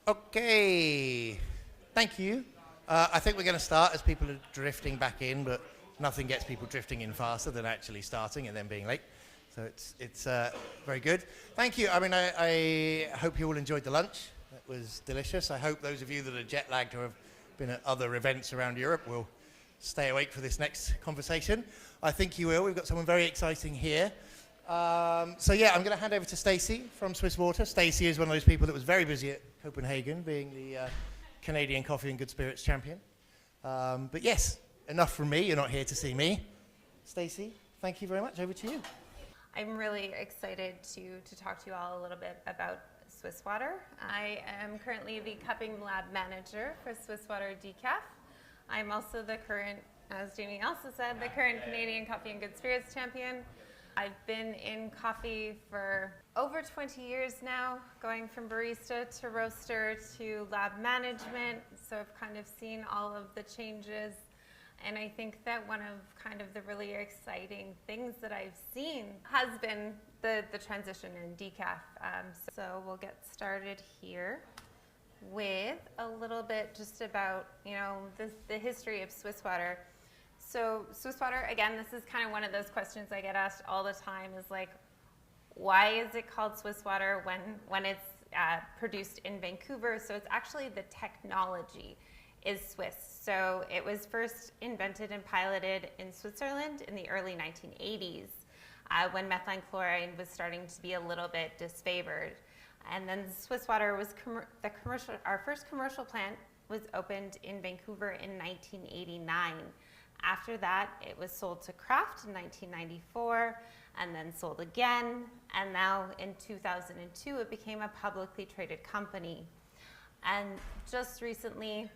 Okay, thank you. I think we're going to start as people are drifting back in, but nothing gets people drifting in faster than actually starting and then being late. So it's very good. Thank you. I mean, I hope you all enjoyed the lunch. It was delicious. I hope those of you that are jet lagged or have been at other events around Europe will stay awake for this next conversation. I think you will. We've got someone very exciting here. So yeah, I'm going to hand over to Stacey from Swiss Water. Stacey is one of those people that was very busy at Copenhagen, being the Canadian Coffee and Good Spirits champion. But yes, enough from me. You're not here to see me. Stacey, thank you very much. Over to you. I'm really excited to talk to you all a little bit about Swiss Water. I am currently the cupping lab manager for Swiss Water Decaf. I'm also the current, as Jamie also said, the current Canadian Coffee and Good Spirits champion. I've been in coffee for over 20 years now, going from barista to roaster to lab management. So I've kind of seen all of the changes. And I think that one of kind of the really exciting things that I've seen has been the transition in decaf. So we'll get started here with a little bit just about, the history of Swiss Water. So Swiss Water, again, this is kind of one of those questions I get asked all the time is like, why is it called Swiss Water when it's produced in Vancouver? So it's actually the technology is Swiss. So it was first invented and piloted in Switzerland in the early 1980s when methylene chloride was starting to be a little bit disfavored. And then Swiss Water was our first commercial plant was opened in Vancouver in 1989. After that, it was sold to Kraft in 1994 and then sold again. And now in 2002, it became a publicly traded company. And just recently,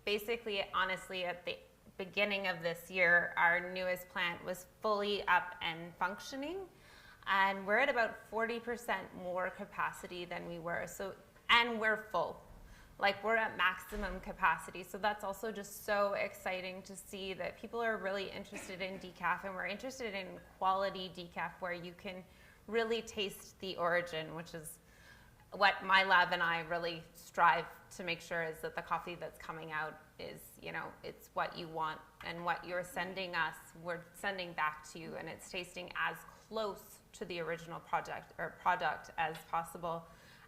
basically, honestly, at the beginning of this year, our newest plant was fully up and functioning. And we're at about 40% more capacity than we were. And we're full. Like, we're at maximum capacity. So that's also just so exciting to see that people are really interested in decaf, and we're interested in quality decaf where you can really taste the origin, which is what my lab and I really strive to make sure is that the coffee that's coming out is, it's what you want, and what you're sending us, we're sending back to you, and it's tasting as close to the original product as possible.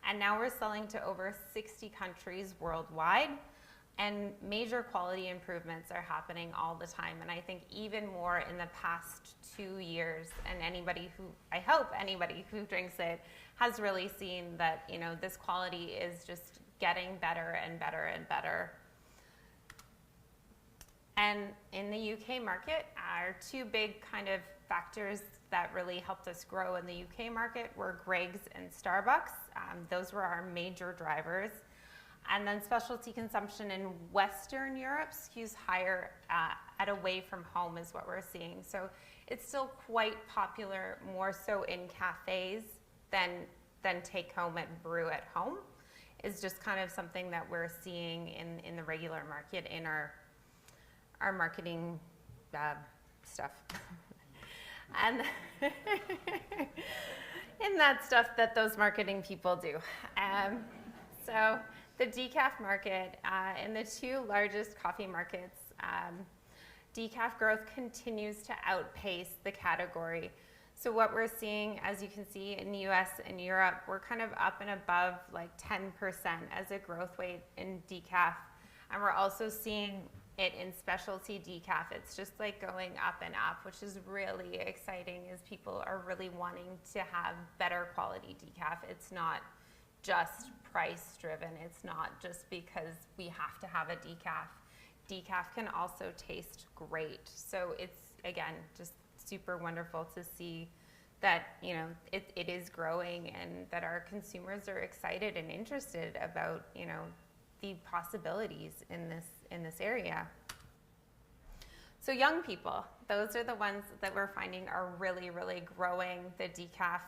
And now we're selling to over 60 countries worldwide, and major quality improvements are happening all the time. And I think even more in the past 2 years, and I hope anybody who drinks it has really seen that, this quality is just getting better and better and better. And in the UK market, our two big kind of factors that really helped us grow in the UK market were Greggs and Starbucks. Those were our major drivers. And then specialty consumption in Western Europe skews higher at away from home is what we're seeing. So it's still quite popular, more so in cafes than take home and brew at home, is just kind of something that we're seeing in the regular market in our marketing stuff. And in that stuff that those marketing people do. So the decaf market, in the two largest coffee markets, decaf growth continues to outpace the category. So what we're seeing, as you can see in the US and Europe, we're kind of up and above like 10% as a growth rate in decaf. And we're also seeing it in specialty decaf. It's just like going up and up, which is really exciting as people are really wanting to have better quality decaf. It's not just price driven. It's not just because we have to have a decaf. Decaf can also taste great. So it's, again, just super wonderful to see that, it is growing, and that our consumers are excited and interested about, the possibilities in this area. So young people, those are the ones that we're finding are really, really growing the decaf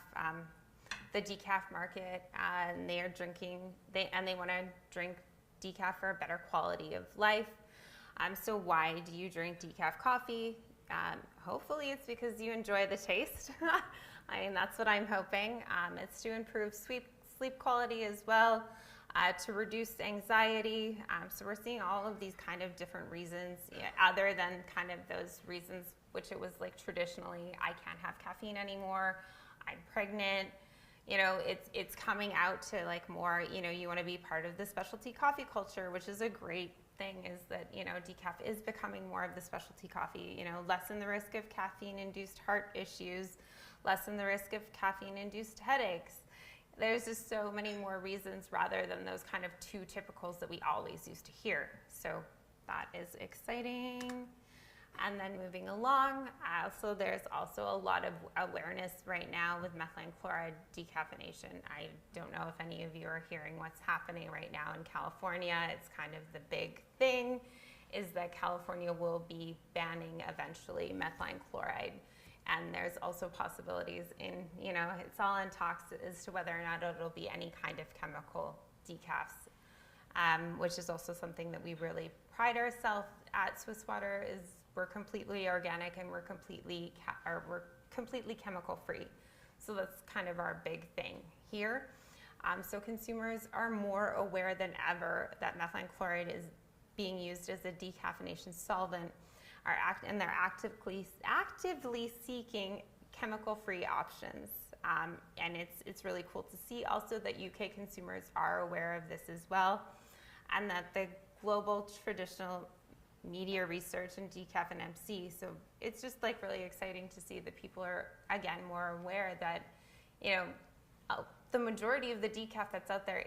market, and they are drinking, they want to drink decaf for a better quality of life. So why do you drink decaf coffee? Hopefully it's because you enjoy the taste. That's what I'm hoping. It's to improve sleep quality as well. to reduce anxiety. So we're seeing all of these kind of different reasons, other than kind of those reasons which it was like traditionally, I can't have caffeine anymore, I'm pregnant. It's coming out to like more, you want to be part of the specialty coffee culture, which is a great thing, is that, decaf is becoming more of the specialty coffee, lessen the risk of caffeine-induced heart issues, lessen the risk of caffeine-induced headaches. There's just so many more reasons rather than those kind of two typicals that we always used to hear. So that is exciting. And then moving along, so there's also a lot of awareness right now with methylene chloride decaffeination. I don't know if any of you are hearing what's happening right now in California. It's kind of the big thing, is that California will be banning eventually methylene chloride. And there's also possibilities in, it's all in talks as to whether or not it'll be any kind of chemical decafs, which is also something that we really pride ourselves at Swiss Water, is we're completely organic and we're completely chemical free. So that's kind of our big thing here. So consumers are more aware than ever that methylene chloride is being used as a decaffeination solvent, and they're actively seeking chemical-free options. And it's really cool to see also that UK consumers are aware of this as well, and that the global traditional media research in decaf and MC. So it's just like really exciting to see that people are, again, more aware that, the majority of the decaf that's out there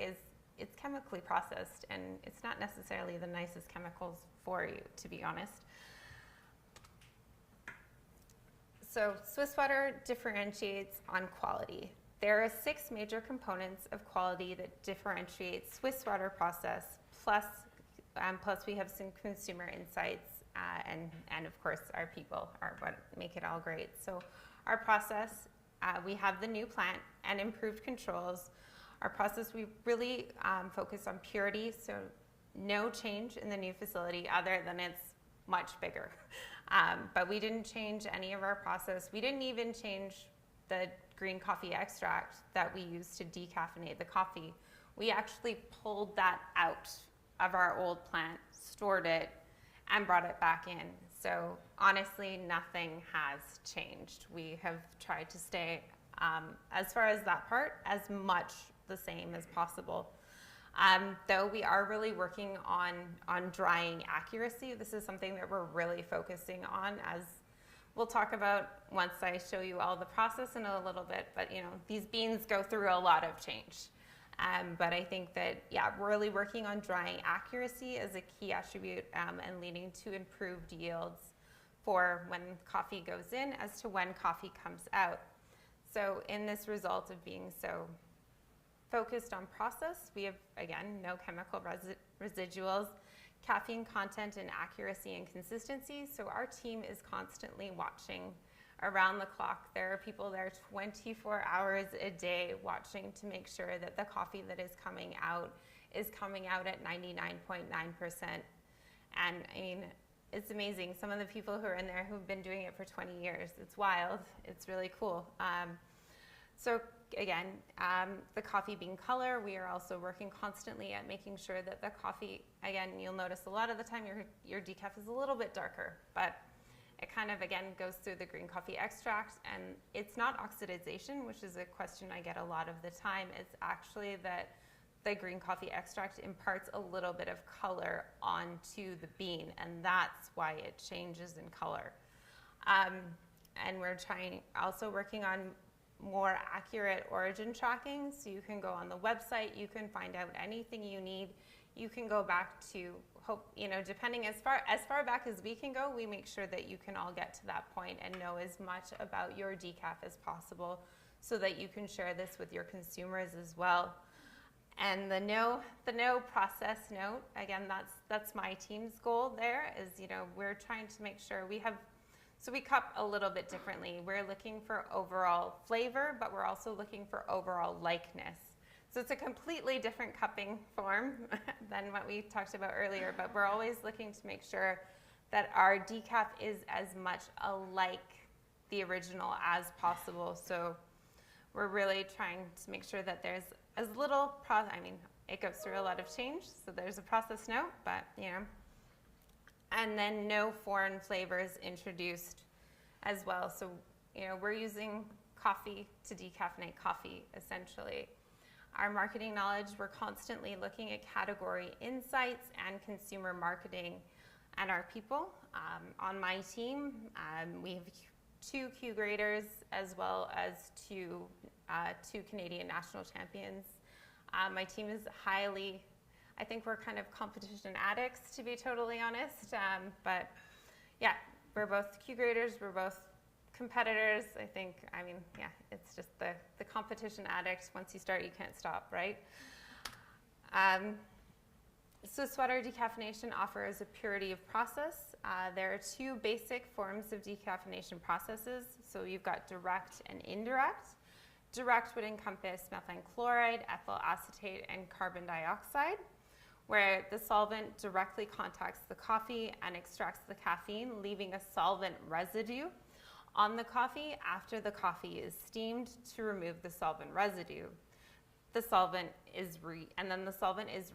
it's chemically processed, and it's not necessarily the nicest chemicals for you, to be honest. So Swiss Water differentiates on quality. There are 6 major components of quality that differentiate Swiss Water process, plus we have some consumer insights, and of course our people are what make it all great. So our process, we have the new plant and improved controls. Our process, we really focus on purity, so no change in the new facility other than it's much bigger. But we didn't change any of our process. We didn't even change the green coffee extract that we use to decaffeinate the coffee. We actually pulled that out of our old plant, stored it, and brought it back in. So honestly, nothing has changed. We have tried to stay, as far as that part, as much the same as possible. Though we are really working on drying accuracy. This is something that we're really focusing on, as we'll talk about once I show you all the process in a little bit. But these beans go through a lot of change. But I think that, really working on drying accuracy is a key attribute, and leading to improved yields for when coffee goes in as to when coffee comes out. So in this result of being so focused on process, we have, again, no chemical residuals, caffeine content, and accuracy and consistency. So our team is constantly watching around the clock. There are people there 24 hours a day watching to make sure that the coffee that is coming out at 99.9%. And I mean, it's amazing. Some of the people who are in there who've been doing it for 20 years. It's wild. It's really cool. So again, the coffee bean color, we are also working constantly at making sure that the coffee, again, you'll notice a lot of the time your decaf is a little bit darker, but it kind of, again, goes through the green coffee extract, and it's not oxidization, which is a question I get a lot of the time. It's actually that the green coffee extract imparts a little bit of color onto the bean, and that's why it changes in color. And we're also working on more accurate origin tracking, so you can go on the website, you can find out anything you need. You can go back to, depending as far back as we can go, we make sure that you can all get to that point and know as much about your decaf as possible, so that you can share this with your consumers as well. And the no process note, again, that's my team's goal there, is, we're trying to make sure we cup a little bit differently. We're looking for overall flavor, but we're also looking for overall likeness. So it's a completely different cupping form than what we talked about earlier, but we're always looking to make sure that our decaf is as much alike the original as possible. So we're really trying to make sure that there's as little it goes through a lot of change. So there's a process note, but and then no foreign flavors introduced as well. So, we're using coffee to decaffeinate coffee, essentially. Our marketing knowledge, we're constantly looking at category insights and consumer marketing and our people. On my team, we have 2 Q graders as well as two Canadian national champions. My team is I think we're kind of competition addicts, to be totally honest. But yeah, we're both Q graders, we're both competitors. It's just the competition addict. Once you start, you can't stop, right? Swiss water decaffeination offers a purity of process. There are 2 basic forms of decaffeination processes. So you've got direct and indirect. Direct would encompass methylene chloride, ethyl acetate, and carbon dioxide, where the solvent directly contacts the coffee and extracts the caffeine, leaving a solvent residue on the coffee after the coffee is steamed to remove the solvent residue. The solvent is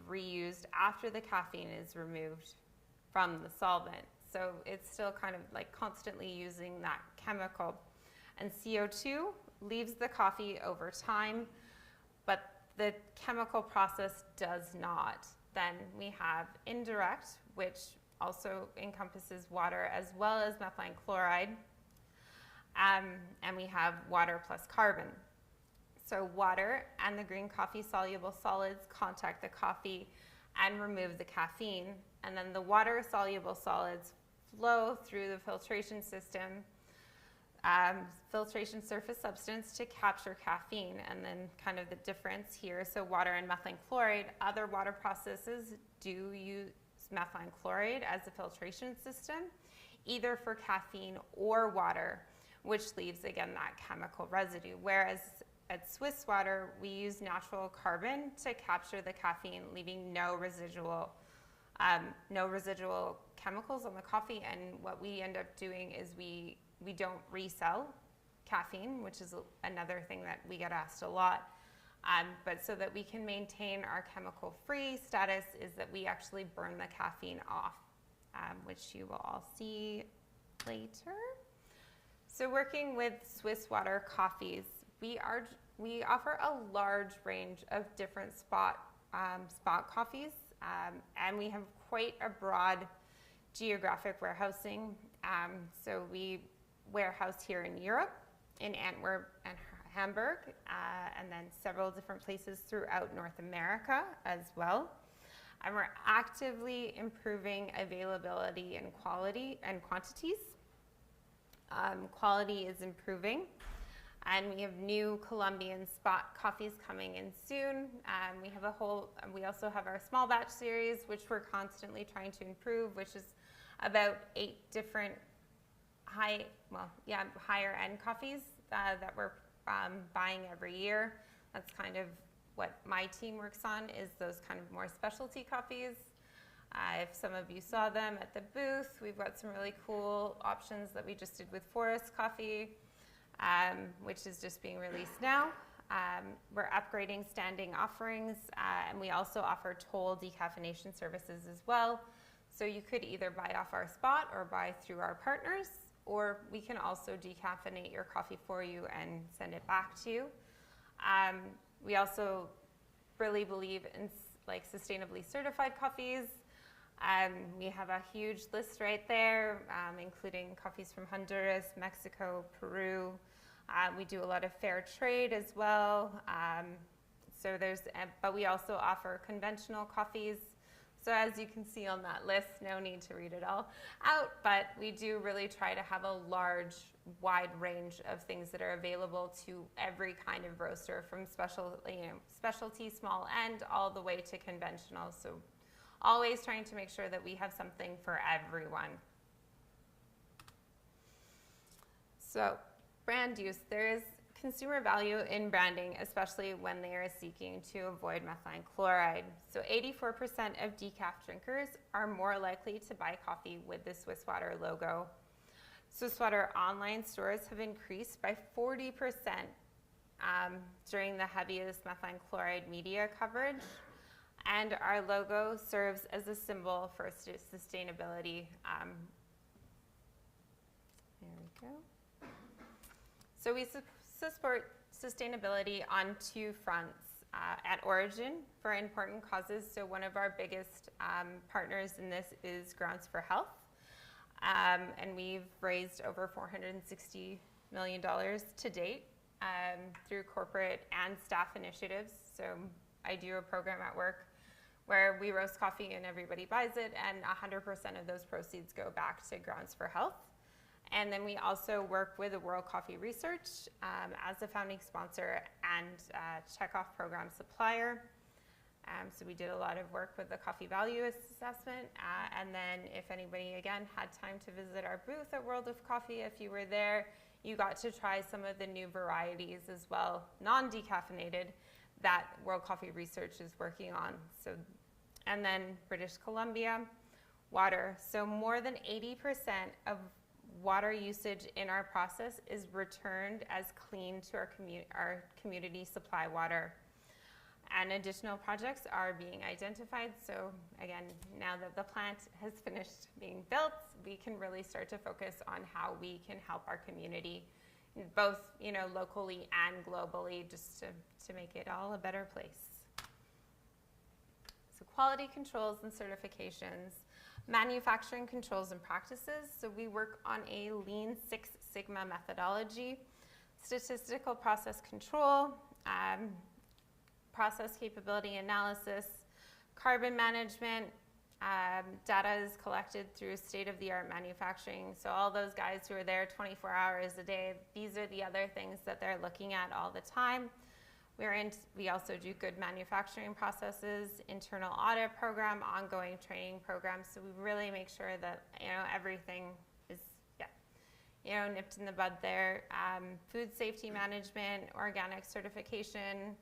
reused after the caffeine is removed from the solvent. So it's still kind of like constantly using that chemical. And CO2 leaves the coffee over time, but the chemical process does not. Then we have indirect, which also encompasses water as well as methylene chloride. And we have water plus carbon. So water and the green coffee soluble solids contact the coffee and remove the caffeine. And then the water soluble solids flow through the filtration system, filtration surface substance to capture caffeine. And then kind of the difference here, so water and methylene chloride, other water processes do use methylene chloride as a filtration system, either for caffeine or water, which leaves, again, that chemical residue. Whereas at Swiss water, we use natural carbon to capture the caffeine, leaving no residual chemicals on the coffee. And what we end up doing is we don't resell caffeine, which is another thing that we get asked a lot. But so that we can maintain our chemical-free status is that we actually burn the caffeine off, which you will all see later. So working with Swiss water coffees, we offer a large range of different spot coffees, and we have quite a broad geographic warehousing. So we warehouse here in Europe, in Antwerp and Hamburg, and then several different places throughout North America as well. And we're actively improving availability and quality and quantities. Quality is improving, and we have new Colombian spot coffees coming in soon. We also have our small batch series, which we're constantly trying to improve, which is about 8 different higher end coffees that we're buying every year. That's kind of what my team works on, is those kind of more specialty coffees. If some of you saw them at the booth, we've got some really cool options that we just did with Forest Coffee, which is just being released now. We're upgrading standing offerings, and we also offer toll decaffeination services as well. So you could either buy off our spot or buy through our partners, or we can also decaffeinate your coffee for you and send it back to you. We also really believe in sustainably certified coffees. We have a huge list right there, including coffees from Honduras, Mexico, Peru. We do a lot of fair trade as well. But we also offer conventional coffees. So as you can see on that list, no need to read it all out, but we do really try to have a wide range of things that are available to every kind of roaster, from specialty, small end, all the way to conventional. So always trying to make sure that we have something for everyone. So brand use, there is consumer value in branding, especially when they are seeking to avoid methylene chloride. So 84% of decaf drinkers are more likely to buy coffee with the Swiss Water logo. Swiss Water online stores have increased by 40% during the heaviest methylene chloride media coverage. And our logo serves as a symbol for sustainability. There we go. So we support sustainability on two fronts. At origin for important causes, so one of our biggest partners in this is Grounds for Health. And we've raised over $460 million to date through corporate and staff initiatives. So I do a program at work where we roast coffee and everybody buys it, and 100% of those proceeds go back to Grounds for Health. And then we also work with the World Coffee Research as a founding sponsor and checkoff program supplier. So we did a lot of work with the coffee value assessment. And then if anybody, again, had time to visit our booth at World of Coffee, if you were there, you got to try some of the new varieties as well, non-decaffeinated, that World Coffee Research is working on. So, and then British Columbia, water. So more than 80% of water usage in our process is returned as clean to our community supply water. And additional projects are being identified. So again, now that the plant has finished being built, we can really start to focus on how we can help our community, both locally and globally, just to make it all a better place. So quality controls and certifications. Manufacturing controls and practices. So we work on a Lean Six Sigma methodology, statistical process control, process capability analysis, carbon management. Data is collected through state-of-the-art manufacturing. So all those guys who are there 24 hours a day, these are the other things that they're looking at all the time. We also do good manufacturing processes, internal audit program, ongoing training programs. So we really make sure that everything is nipped in the bud there. Food safety management, organic certification,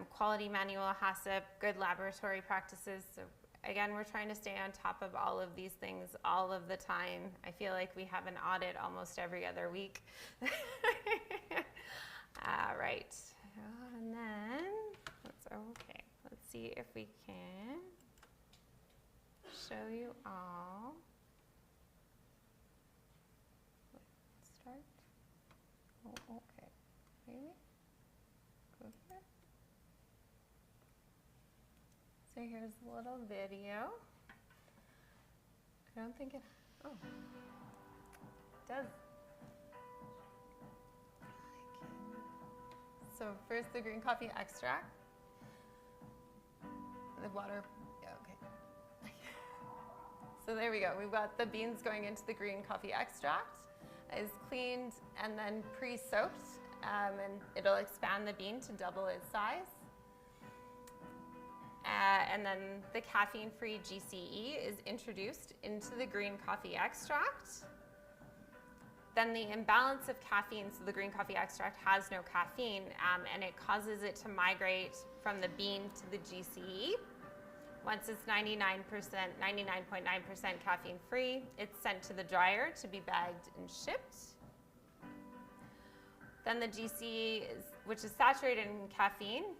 quality manual HACCP, good laboratory practices. So again, we're trying to stay on top of all of these things all of the time. I feel like we have an audit almost every other week. Right. And then, let's see if we can show you all. Let's start. Oh, okay. Maybe? Go here. So here's a little video. I don't think it, it does. So first the green coffee extract. The water, okay. So there we go. We've got the beans going into the green coffee extract. It's cleaned and then pre-soaked, and it'll expand the bean to double its size. And then the caffeine-free GCE is introduced into the green coffee extract. Then the imbalance of caffeine, so the green coffee extract has no caffeine, and it causes it to migrate from the bean to the GCE. Once it's 99.9% caffeine free, it's sent to the dryer to be bagged and shipped. Then the GCE, which is saturated in caffeine,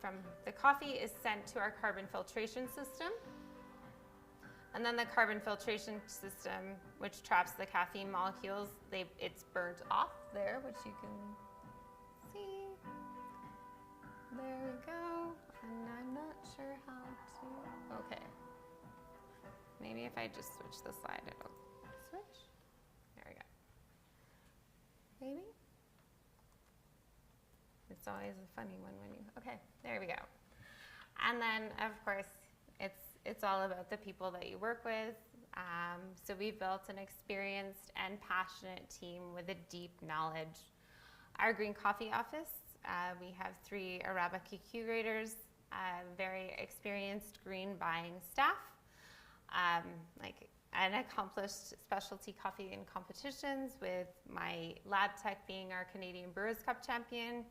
from the coffee is sent to our carbon filtration system. And then the carbon filtration system, which traps the caffeine molecules, it's burnt off there, which you can see. There we go. And I'm not sure how to, okay. Maybe if I just switch the slide, it'll switch. There we go. Maybe? It's always a funny one when you, okay, there we go. And then, of course, it's all about the people that you work with. So we've built an experienced and passionate team with a deep knowledge. Our green coffee office, we have 3 Arabica curators, very experienced green buying staff, and accomplished specialty coffee in competitions, with my lab tech being our Canadian Brewers Cup champion,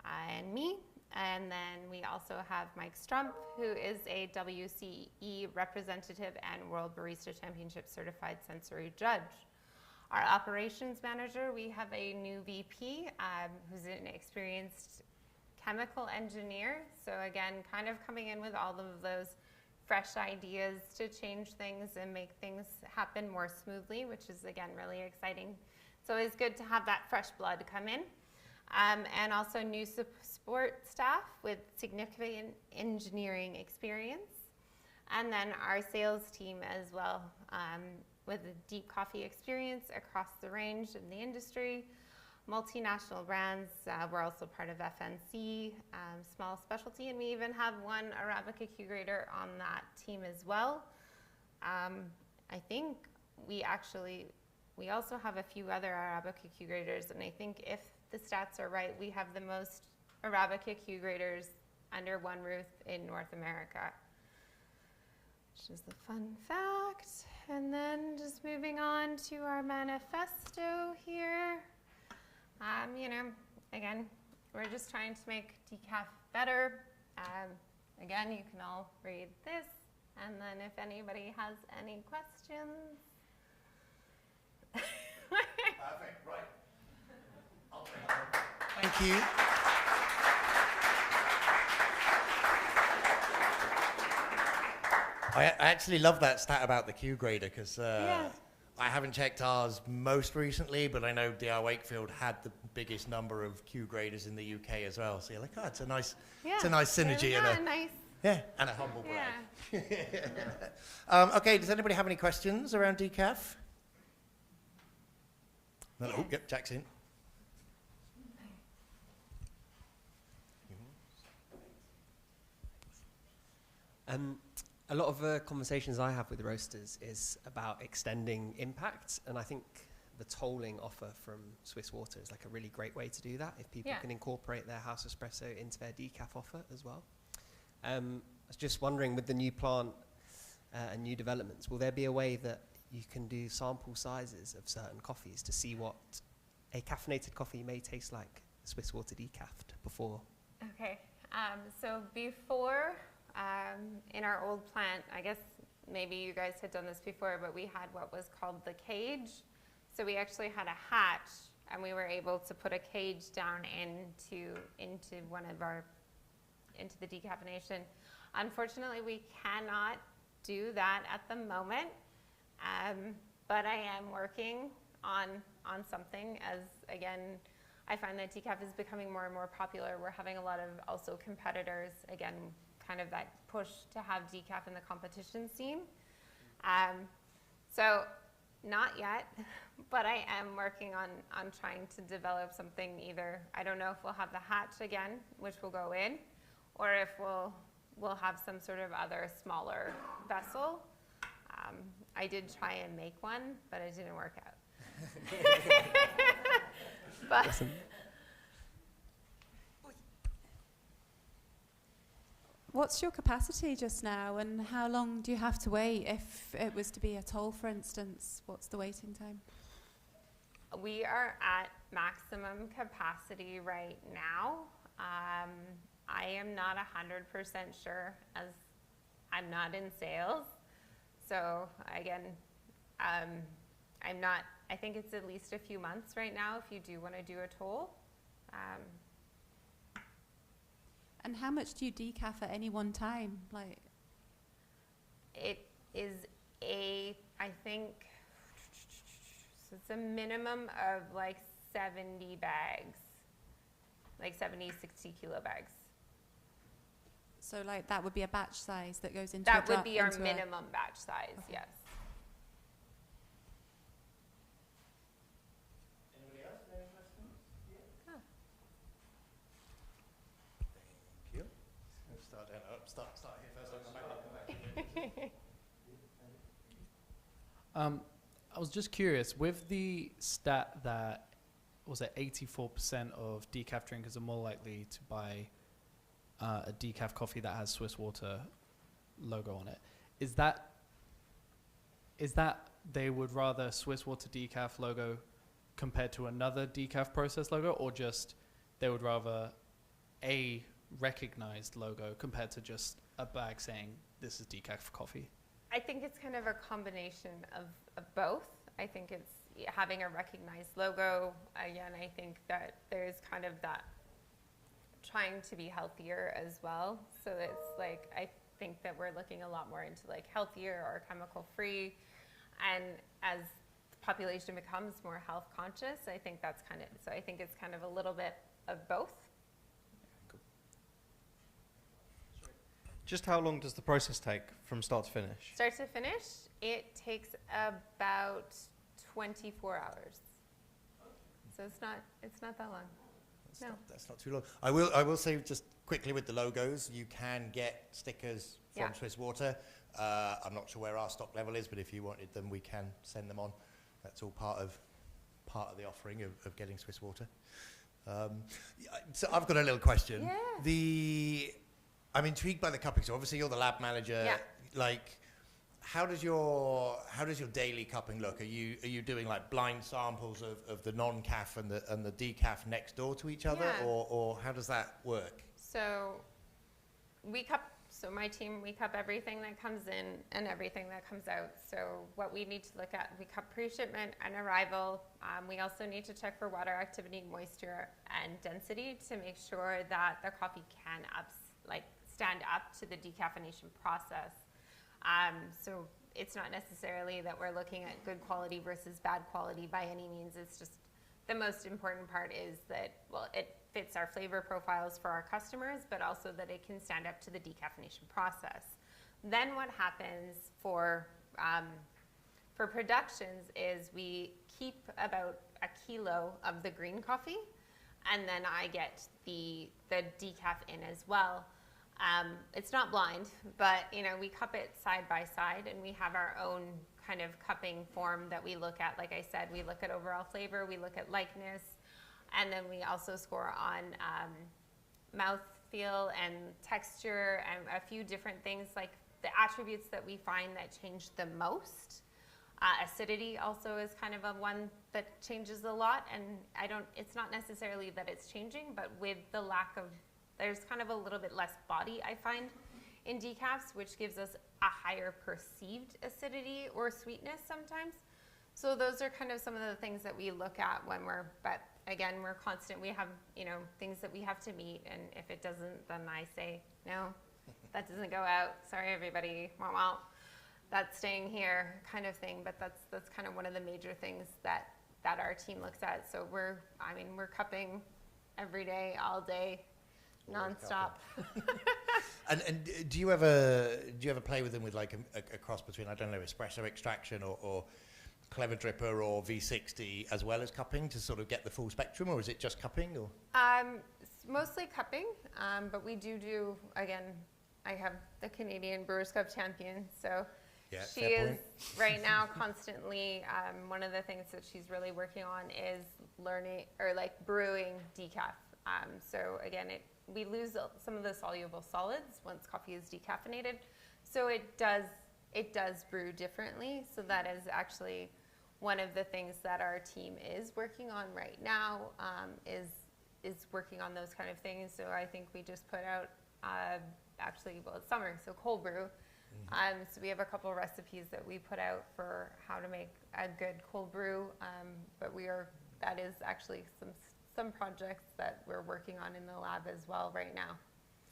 and me. And then we also have Mike Strump, who is a WCE representative and World Barista Championship certified sensory judge. Our operations manager, we have a new VP who's an experienced chemical engineer. So again, kind of coming in with all of those fresh ideas to change things and make things happen more smoothly, which is again really exciting. It's always good to have that fresh blood come in. And also new support staff with significant engineering experience. And then our sales team as well, with a deep coffee experience across the range in the industry, multinational brands. We're also part of FNC, small specialty, and we even have one Arabica Q grader on that team as well. I think we also have a few other Arabica Q graders, and I think if the stats are right, we have the most Arabica Q graders under one roof in North America, which is the fun fact. And then just moving on to our manifesto here. You know, again, we're just trying to make decaf better. Again, you can all read this, and then if anybody has any questions. Perfect, right. Thank you. I actually love that stat about the Q grader because I haven't checked ours most recently, but I know DR Wakefield had the biggest number of Q graders in the UK as well. So you're like, oh, it's a nice synergy and a humble brag. Okay, does anybody have any questions around decaf? No, oh, yep, Jack's in. A lot of the conversations I have with roasters is about extending impact, and I think the tolling offer from Swiss Water is like a really great way to do that if people can incorporate their house espresso into their decaf offer as well. I was just wondering, with the new plant and new developments, will there be a way that you can do sample sizes of certain coffees to see what a caffeinated coffee may taste like Swiss Water decaf before? Okay, so before, in our old plant, I guess maybe you guys had done this before, but we had what was called the cage. So we actually had a hatch, and we were able to put a cage down into the decaffeination. Unfortunately, we cannot do that at the moment, but I am working on something, as again, I find that decaf is becoming more and more popular. We're having a lot of also competitors, again, kind of that push to have decaf in the competition scene. So not yet, but I am working on trying to develop something. Either, I don't know if we'll have the hatch again, which will go in, or if we'll have some sort of other smaller vessel. I did try and make one, but it didn't work out. But Awesome. What's your capacity just now, and how long do you have to wait if it was to be a toll, for instance? What's the waiting time? we are at maximum capacity right now. I am not 100% sure, as I'm not in sales. So again, I'm not, I think it's at least a few months right now if you do want to do a toll. And how much do you decaf at any one time? Like, it is I think, so it's a minimum of like 70 bags, like 70, 60 kilo bags. so like that would be a batch size that goes into That would be our minimum batch size, Okay. yes. Anybody else? Any questions? Yeah. Oh. Thank you. Let's start down. Start here first. I'll come back. I was just curious, with the stat that, was it 84% of decaf drinkers are more likely to buy a decaf coffee that has Swiss Water logo on it. Is that they would rather Swiss Water decaf logo compared to another decaf process logo, or just they would rather a recognized logo compared to just a bag saying this is decaf coffee? I think it's kind of a combination of both. I think it's having a recognized logo. Again, I think that there's kind of that trying to be healthier as well. So it's like, I think that we're looking a lot more into like healthier or chemical free. And as the population becomes more health conscious, I think that's kind of, so I think it's kind of a little bit of both. Just how long does the process take from start to finish? Start to finish, it takes about 24 hours. So it's not that long. That's not too long. I will say just quickly with the logos, you can get stickers from Swiss Water. I'm not sure where our stock level is, but if you wanted them, we can send them on. That's all part of the offering of getting Swiss Water. So I've got a little question. Yeah. I'm intrigued by the cupping. So obviously you're the lab manager. Yeah. Like, how does your daily cupping look? Are you doing like blind samples of the non-caf and the decaf next door to each other, Yeah. or how does that work? So we cup. So my team, we cup everything that comes in and everything that comes out. So what we need to look at, we cup pre-shipment and arrival. We also need to check for water activity, moisture, and density to make sure that the coffee can stand up to the decaffeination process. So it's not necessarily that we're looking at good quality versus bad quality by any means. It's just the most important part is that, well, it fits our flavor profiles for our customers, but also that it can stand up to the decaffeination process. Then what happens for productions is we keep about a kilo of the green coffee, and then I get the decaf in as well. It's not blind, but we cup it side by side, and we have our own kind of cupping form that we look at. Like I said, we look at overall flavor, we look at likeness, and then we also score on mouthfeel and texture and a few different things, like the attributes that we find that change the most. Acidity also is kind of a one that changes a lot, and it's not necessarily that it's changing, but with the lack of, there's kind of a little bit less body, I find, in decafs, which gives us a higher perceived acidity or sweetness sometimes. So those are kind of some of the things that we look at but again, we're constant. We have, things that we have to meet, and if it doesn't, then I say, no, that doesn't go out. Sorry, everybody. Well, that's staying here kind of thing. But that's kind of one of the major things that our team looks at. So we're cupping every day, all day, nonstop. And do you ever play with them with like a cross between, I don't know, espresso extraction or clever dripper or V60 as well as cupping to sort of get the full spectrum, or is it just cupping? Or mostly cupping, but we do again. I have the Canadian Brewers Cup champion, so she is right now constantly. One of the things that she's really working on is learning or brewing decaf. So again, we lose some of the soluble solids once coffee is decaffeinated, so it does brew differently. So that is actually one of the things that our team is working on right now, is working on those kind of things. So I think we just put out it's summer, so cold brew. So we have a couple of recipes that we put out for how to make a good cold brew, but that is actually some projects that we're working on in the lab as well right now.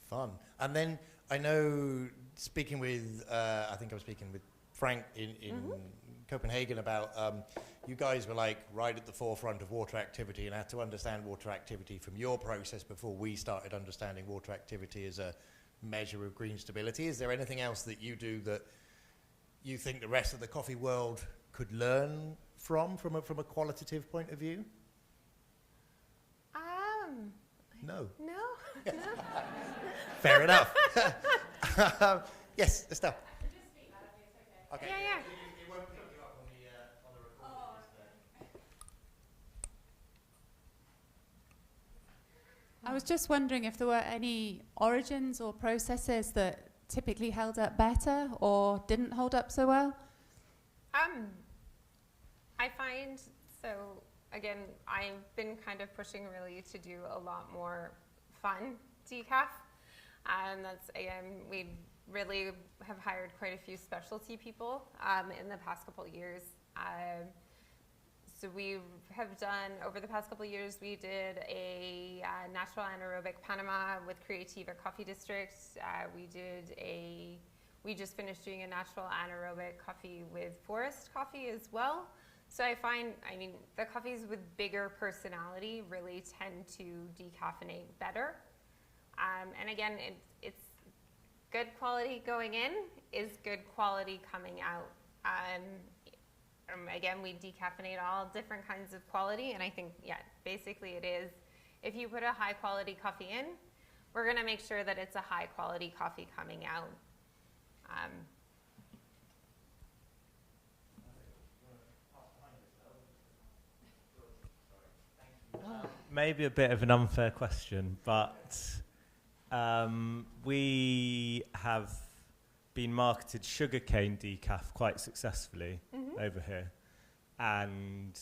Fun. And then I know, speaking with, I think I was speaking with Frank in Copenhagen about, you guys were right at the forefront of water activity and had to understand water activity from your process before we started understanding water activity as a measure of green stability. Is there anything else that you do that you think the rest of the coffee world could learn from a qualitative point of view? No. No. Fair enough. Yes, Estelle. Okay. Yeah. It won't pick you up on the recording. I was just wondering if there were any origins or processes that typically held up better or didn't hold up so well. I find, so again, I've been kind of pushing really to do a lot more fun decaf. And that's, again, we really have hired quite a few specialty people in the past couple of years. So we have done, over the past couple of years, we did a natural anaerobic Panama with Creativa Coffee District. We just finished doing a natural anaerobic coffee with Forest Coffee as well. So I mean, the coffees with bigger personality really tend to decaffeinate better. And again, it's good quality going in is good quality coming out. Again, we decaffeinate all different kinds of quality, and I think, yeah, basically it is, if you put a high quality coffee in, we're gonna make sure that it's a high quality coffee coming out. Maybe a bit of an unfair question, but we have been marketed sugarcane decaf quite successfully over here, and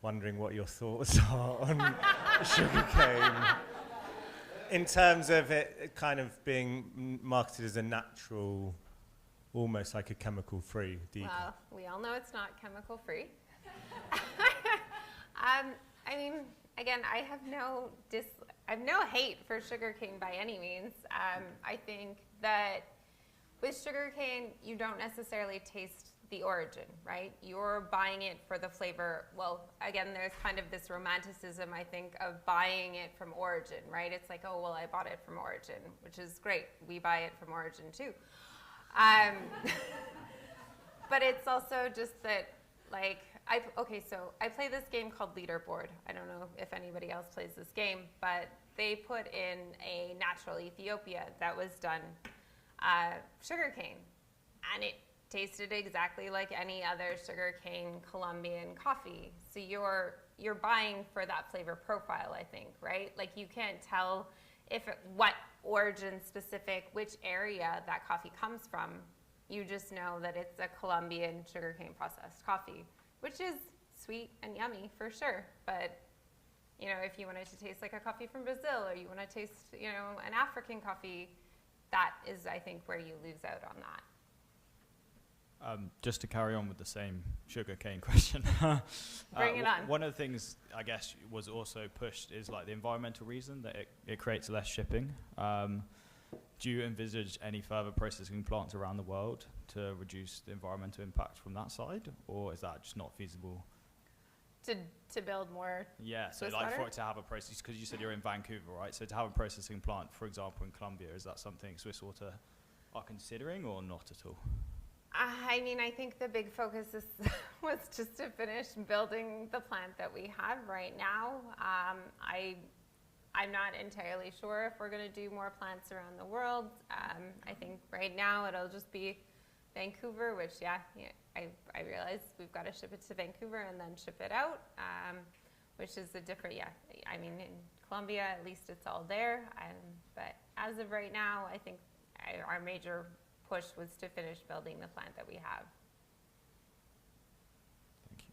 wondering what your thoughts are on sugarcane in terms of it kind of being marketed as a natural, almost like a chemical-free decaf. Well, we all know it's not chemical-free. I mean, again, I have no hate for sugarcane by any means. I think that with sugarcane, you don't necessarily taste the origin, right? You're buying it for the flavor. Well, again, there's kind of this romanticism, I think, of buying it from origin, right? It's like, oh, well, I bought it from origin, which is great. We buy it from origin too. But it's also just that, like, so I play this game called Leaderboard. I don't know if anybody else plays this game, but they put in a natural Ethiopia that was done sugarcane, and it tasted exactly like any other sugarcane Colombian coffee. So you're buying for that flavor profile, I think, right? Like, you can't tell what origin specific, which area that coffee comes from. You just know that it's a Colombian sugarcane processed coffee, which is sweet and yummy for sure. But, you know, if you wanted to taste like a coffee from Brazil, or you want to taste, you know, an African coffee, that is, I think, where you lose out on that. Just to carry on with the same sugarcane question. Bring it on. One of the things, I guess, was also pushed is like the environmental reason that it creates less shipping. Do you envisage any further processing plants around the world to reduce the environmental impact from that side, or is that just not feasible? To build more. Yeah, so Swiss like water? for it to have a process, because you said you're in Vancouver, right? So to have a processing plant, for example, in Colombia, is that something Swiss Water are considering or not at all? I mean, I think the big focus was just to finish building the plant that we have right now. I'm not entirely sure if we're going to do more plants around the world. I think right now it'll just be Vancouver, which, I realize we've got to ship it to Vancouver and then ship it out, which is a different, I mean, in Colombia, at least it's all there. But as of right now, I think our major push was to finish building the plant that we have. Thank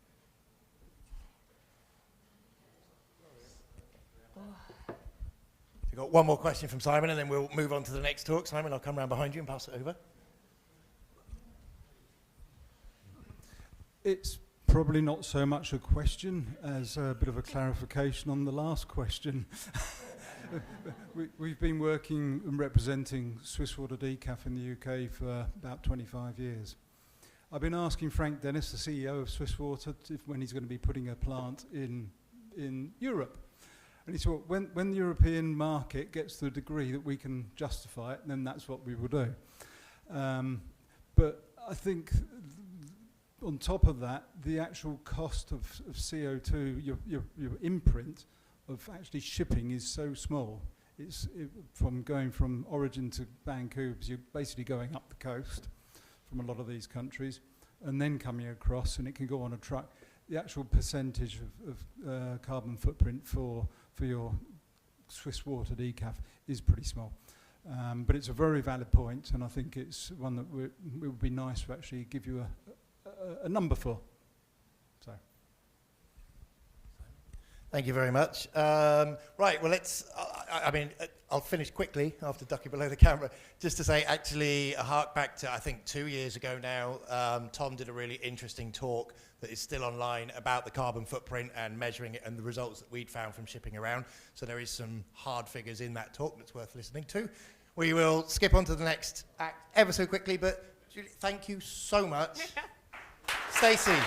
you. We've got one more question from Simon, and then we'll move on to the next talk. Simon, I'll come around behind you and pass it over. It's probably not so much a question as a bit of a clarification on the last question. We've been working and representing Swiss Water Decaf in the UK for about 25 years. I've been asking Frank Dennis, the CEO of Swiss Water, when he's going to be putting a plant in Europe. And he said, well, when the European market gets to a degree that we can justify it, then that's what we will do. But I think on top of that, the actual cost of CO2, your imprint of actually shipping is so small. From going from origin to Vancouver, you're basically going up the coast from a lot of these countries and then coming across, and it can go on a truck. The actual percentage of carbon footprint for your Swiss Water Decaf is pretty small. But it's a very valid point, and I think it's one that it would be nice to actually give you a number for. So. Thank you very much. Right, well, let's. I mean, I'll finish quickly after ducking below the camera, just to say, actually, a hark back to, I think, 2 years ago now, Tom did a really interesting talk that is still online about the carbon footprint and measuring it and the results that we'd found from shipping around. So there is some hard figures in that talk that's worth listening to. We will skip on to the next act ever so quickly, but Julie, thank you so much. Stacey.